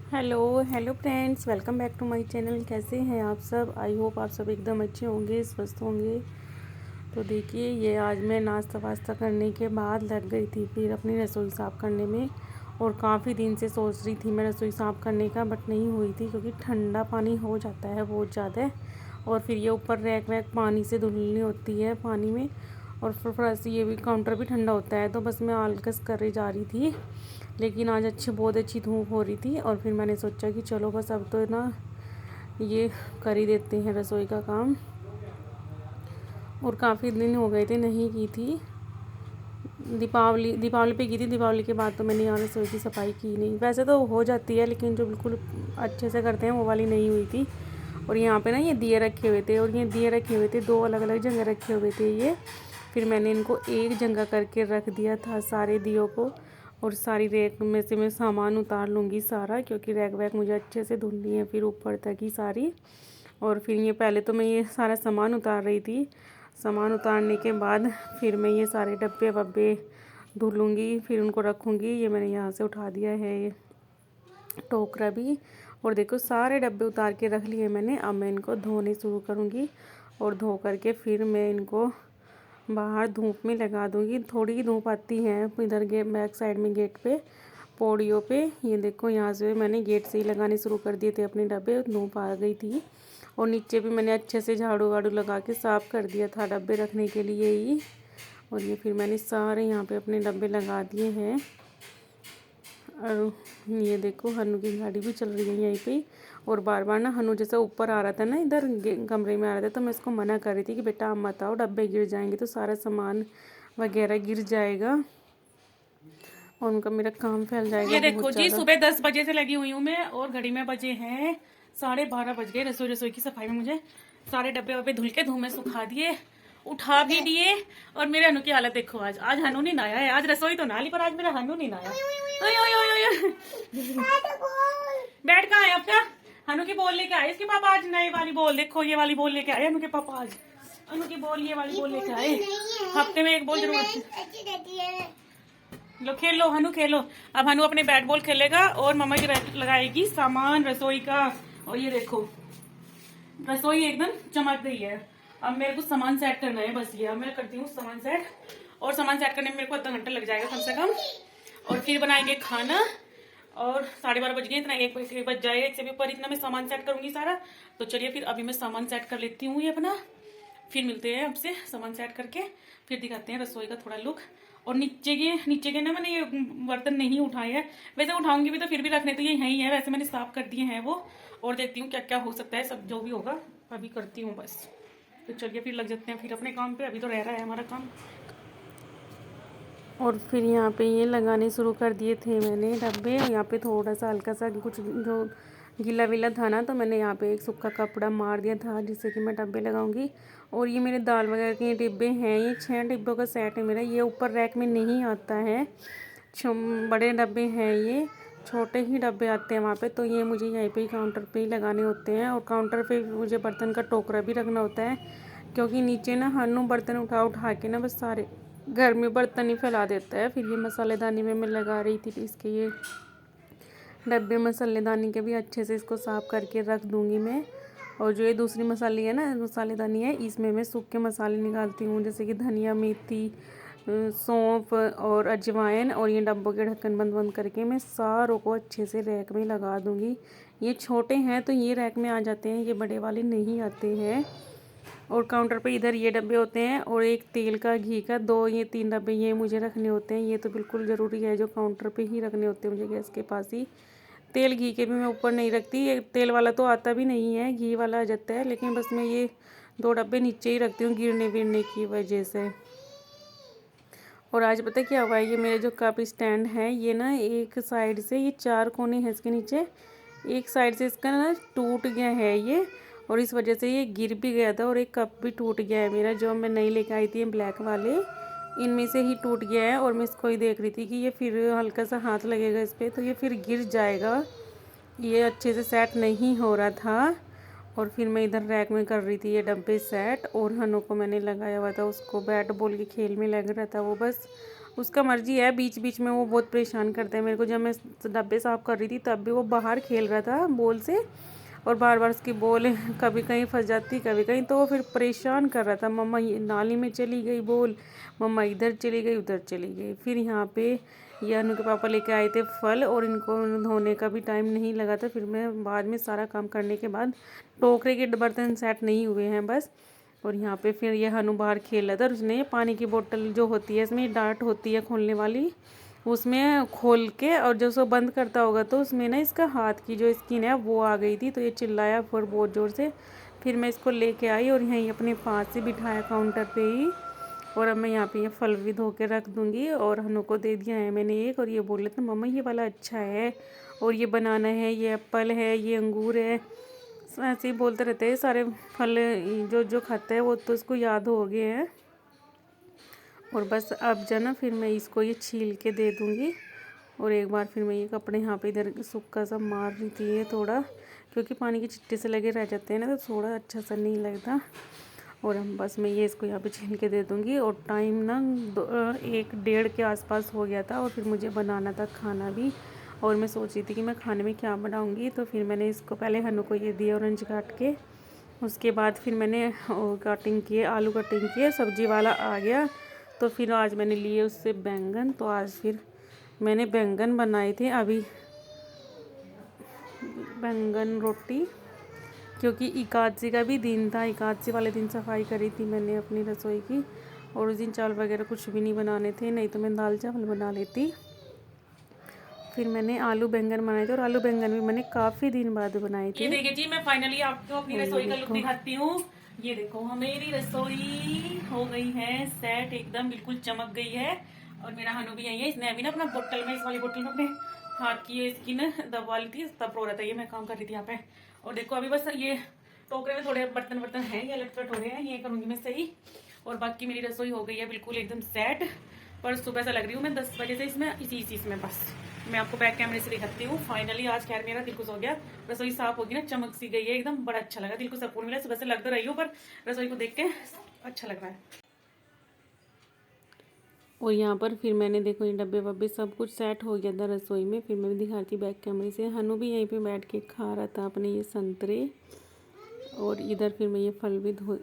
Hello hello friends, welcome back to my channel. कैसे हैं आप सब? आई होप आप सब एकदम अच्छे होंगे, स्वस्थ होंगे। तो देखिए, ये आज मैं नाश्ता वास्ता करने के बाद लग गई थी फिर अपनी रसोई साफ़ करने में। और काफ़ी दिन से सोच रही थी मैं रसोई साफ़ करने का, बट नहीं हुई थी क्योंकि ठंडा पानी हो जाता है बहुत ज़्यादा। और फिर ये ऊपर रैक वैक पानी से धुलनी होती है पानी में, और फिर थोड़ा सा ये भी काउंटर भी ठंडा होता है। तो बस मैं आलकस कर जा रही थी, लेकिन आज बहुत अच्छी धूप हो रही थी। और फिर मैंने सोचा कि चलो बस अब तो ना ये कर ही देते हैं रसोई का काम। और काफ़ी दिन हो गए थे नहीं की थी। दीपावली पे की थी। दीपावली के बाद तो मैंने यहाँ रसोई की सफाई की नहीं। वैसे तो हो जाती है, लेकिन जो बिल्कुल अच्छे से करते हैं वो वाली नहीं हुई थी। और यहाँ पे ना ये दिए रखे हुए थे, और ये दिए रखे हुए थे, दो अलग अलग जगह रखे हुए थे ये। फिर मैंने इनको एक जगह करके रख दिया था सारे दियों को। और सारी रैक में से मैं सामान उतार लूँगी सारा, क्योंकि रैक वैक मुझे अच्छे से धुलनी है फिर ऊपर तक ही सारी। और फिर ये पहले तो मैं ये सारा सामान उतार रही थी। सामान उतारने के बाद फिर मैं ये सारे डब्बे वब्बे धुलूँगी, फिर उनको रखूँगी। ये मैंने यहाँ से उठा दिया है ये टोकरा भी। और देखो, सारे डब्बे उतार के रख लिए मैंने। अब मैं इनको धोने शुरू करूँगी, और धो करके फिर मैं इनको बाहर धूप में लगा दूँगी। थोड़ी ही धूप आती है इधर बैक साइड में गेट पे, पौड़ियों पे। ये देखो, यहाँ से मैंने गेट से ही लगाने शुरू कर दिए थे अपने डब्बे, धूप आ गई थी। और नीचे भी मैंने अच्छे से झाड़ू वाड़ू लगा के साफ़ कर दिया था डब्बे रखने के लिए ही। और ये फिर मैंने सारे यहाँ पे अपने डब्बे लगा दिए हैं। और ये देखो, हनु की गाड़ी भी चल रही है यहीं पे। और बार बार ना हनु जैसा ऊपर आ रहा था ना, इधर कमरे में आ रहा था, तो मैं इसको मना कर रही थी कि बेटा आप मत आओ, डब्बे गिर जाएंगे, तो सारा सामान वगैरह गिर जाएगा और उनका मेरा काम फैल जाएगा। ये देखो बहुत जी, ज़्यादा। सुबह 10 बजे से लगी हुई हूँ मैं, और घड़ी में बजे हैं 12:30 बज गए। रसोई की सफाई में मुझे सारे डब्बे वब्बे धुल के धूप में सुखा दिए, उठा भी दिए। और मेरे हनु की हालत देखो, आज हनु नहीं नहाया है। आज रसोई तो नहा ली, पर आज मेरा हनु नहीं नहाया। ओए ओए ओए ओए। बैठ कहाँ है आपका? हनु की बॉल लेके आए इसके पापा आज, नई वाली बॉल। देखो, ये वाली बॉल लेके आए हनु के पापा आज। हनु की बॉल, ये वाली बॉल लेके आए। हफ्ते में एक बॉल जरूर। लो खेल लो हनु, खेलो। अब हनु अपने बैट बॉल खेलेगा, और मम्मा की लगाएगी सामान रसोई का। और ये देखो, रसोई एकदम चमक गई है। अब मेरे को सामान सेट करना है, बस ये अब मैं करती हूँ सामान सेट। और सामान सेट करने में मेरे को आधा घंटा लग जाएगा कम से कम। और फिर बनाएंगे खाना। और 12:30 बज गए, इतना 1 बज जाएगा, 1 से भी ऊपर इतना मैं सामान सेट करूंगी सारा। तो चलिए फिर अभी मैं सामान सेट कर लेती हूँ ये अपना, फिर मिलते हैं आपसे सामान सेट करके। फिर दिखाते हैं रसोई का थोड़ा लुक। और नीचे के ना मैंने ये बर्तन नहीं उठाए हैं। वैसे उठाऊंगी भी तो फिर भी रखने तो ये यहीं है, वैसे मैंने साफ कर दिए हैं वो। और देखती हूँ क्या क्या हो सकता है, सब जो भी होगा अभी करती हूँ बस। तो चलिए फिर लग जाते हैं फिर अपने काम पे, अभी तो रह रहा है हमारा काम। और फिर यहाँ पे ये लगाने शुरू कर दिए थे मैंने डब्बे। यहाँ पे थोड़ा सा हल्का सा कुछ जो गीला वीला था ना, तो मैंने यहाँ पे एक सूखा कपड़ा मार दिया था जिससे कि मैं डब्बे लगाऊंगी। और ये मेरे दाल वगैरह के डिब्बे हैं, ये 6 डिब्बों का सेट है मेरा। ये ऊपर रैक में नहीं आता है, बड़े डब्बे हैं ये, छोटे ही डब्बे आते हैं वहाँ पे। तो ये मुझे यहीं पे ही काउंटर पे ही लगाने होते हैं। और काउंटर पे मुझे बर्तन का टोकरा भी रखना होता है, क्योंकि नीचे ना हनु बर्तन उठा उठा के ना बस सारे घर में बर्तन ही फैला देता है। फिर ये मसालेदानी में मैं लगा रही थी इसके ये डब्बे मसालेदानी के भी अच्छे से इसको साफ़ करके रख दूँगी मैं। और जो ये दूसरी मसाले है ना, मसालेदानी है, इसमें मैं सूखे मसाले निकालती हूँ, जैसे कि धनिया, मेथी, सौंफ और अजवाइन। और ये डब्बों के ढक्कन बंद बंद करके मैं सारों को अच्छे से रैक में लगा दूँगी। ये छोटे हैं तो ये रैक में आ जाते हैं, ये बड़े वाले नहीं आते हैं। और काउंटर पे इधर ये डब्बे होते हैं, और एक तेल का, घी का, 2 ये 3 डब्बे ये मुझे रखने होते हैं। ये तो बिल्कुल ज़रूरी है, जो काउंटर पे ही रखने होते हैं मुझे गैस के पास ही। तेल घी के भी मैं ऊपर नहीं रखती, ये तेल वाला तो आता भी नहीं है, घी वाला आ जाता है। लेकिन बस मैं ये 2 डब्बे नीचे ही रखती हूँ गिरने विरने की वजह से। और आज पता क्या हुआ है, ये मेरे जो कप स्टैंड है, ये ना एक साइड से, ये 4 कोने हैं इसके नीचे, एक साइड से इसका ना टूट गया है ये। और इस वजह से ये गिर भी गया था, और एक कप भी टूट गया है मेरा, जो मैं नई लेकर आई थी ब्लैक वाले, इनमें से ही टूट गया है। और मैं इसको ही देख रही थी कि ये फिर हल्का सा हाथ लगेगा इस पर तो ये फिर गिर जाएगा, ये अच्छे से सेट नहीं हो रहा था। और फिर मैं इधर रैक में कर रही थी ये डब्बे सेट। और हनु को मैंने लगाया हुआ था, उसको बैट बॉल के खेल में लग रहा था वो बस। उसका मर्जी है, बीच बीच में वो बहुत परेशान करता है मेरे को। जब मैं डब्बे साफ़ कर रही थी तब भी वो बाहर खेल रहा था बॉल से, और बार बार उसकी बॉल कभी कहीं फंस जाती कभी कहीं, तो वो फिर परेशान कर रहा था। मम्मा ये नाली में चली गई बॉल, मम्मा इधर चली गई उधर चली गई। फिर यहाँ पे ये अनु के पापा लेके आए थे फल, और इनको धोने का भी टाइम नहीं लगा था। फिर मैं बाद में सारा काम करने के बाद, टोकरे के बर्तन सेट नहीं हुए हैं बस। और यहाँ पे फिर ये हनु बाहर खेल रहा था, और उसने पानी की बोतल जो होती है इसमें डार्ट होती है खोलने वाली, उसमें खोल के, और जब उसको बंद करता होगा तो उसमें ना इसका हाथ की जो स्किन है वो आ गई थी, तो ये चिल्लाया फिर बहुत ज़ोर से। फिर मैं इसको लेके आई और यहीं अपने पास से बिठाया काउंटर पे ही। और अब मैं यहाँ पे ये फल भी धो के रख दूँगी, और हनु को दे दिया है मैंने एक। और ये बोले थे मम्मा ये वाला अच्छा है, और ये बनाना है, ये एप्पल है, ये अंगूर है, ऐसे ही बोलते रहते हैं। सारे फल जो जो खाता है वो तो उसको याद हो गए हैं। और बस अब जो ना फिर मैं इसको ये छील के दे दूँगी। और एक बार फिर मैं ये कपड़े यहाँ पे इधर सूखा सा मार रही थी ये थोड़ा, क्योंकि पानी की चिट्टे से लगे रह जाते हैं ना, तो थोड़ा अच्छा सा नहीं लगता। और हम बस मैं ये इसको यहाँ पे छील के दे दूँगी। और टाइम ना 1 डेढ़ के आसपास हो गया था, और फिर मुझे बनाना था खाना भी। और मैं सोच रही थी कि मैं खाने में क्या बनाऊँगी, तो फिर मैंने इसको पहले हनु को ये दिया ऑरेंज काट के। उसके बाद फिर मैंने कटिंग किए, आलू कटिंग किए, सब्जी वाला आ गया, तो फिर आज मैंने लिए उससे बैंगन। तो आज फिर मैंने बैंगन बनाए थे अभी, बैंगन रोटी, क्योंकि एकादशी का भी दिन था। एकादशी वाले दिन सफाई करी थी मैंने अपनी रसोई की, और उस दिन चावल वगैरह कुछ भी नहीं बनाने थे, नहीं तो मैं दाल चावल बना लेती। फिर मैंने आलू बैंगन बनाए थे, और आलू बैंगन भी मैंने काफ़ी दिन बाद बनाए थे। ये देखिए जी, मैं फाइनली आपको अपनी रसोई का लुक दिखाती हूँ। ये देखो मेरी रसोई हो गई है सेट, एकदम बिल्कुल चमक गई है। और मेरा हनु भी यही है, इसने अभी ना अपना बोतल में, इस वाली बोतल में अपने हाथ की ये स्किन दबा ली थी, तब रो रहा था। ये मैं काम कर रही थी यहाँ पे। और देखो अभी बस ये टोकरे में थोड़े बर्तन वर्तन हैं, ये लटपट हो रहे हैं, ये करूंगी मैं सही। और बाकी मेरी रसोई हो गई है बिल्कुल एकदम सेट। पर सुबह से लग रही हूँ मैं 10 बजे से इसमें, इसी चीज में। बस मैं आपको बैक कैमरे से दिखाती हूँ। फाइनली आज खैर मेरा दिल खुश हो गया, रसोई साफ होगी ना, चमक सी गई है एकदम, बड़ा अच्छा लगा, दिल को सुकून मिला। सुबह से लग तो रही हूँ, पर रसोई को देख के अच्छा लग रहा है। और यहाँ पर फिर मैंने देखो ये डब्बे वब्बे सब कुछ सेट हो गया था रसोई में। फिर मैं भी दिखा रही थी बैक कैमरे से। हनु भी यहीं पे बैठ के खा रहा था अपने ये संतरे, और इधर फिर मैं ये फल भी धो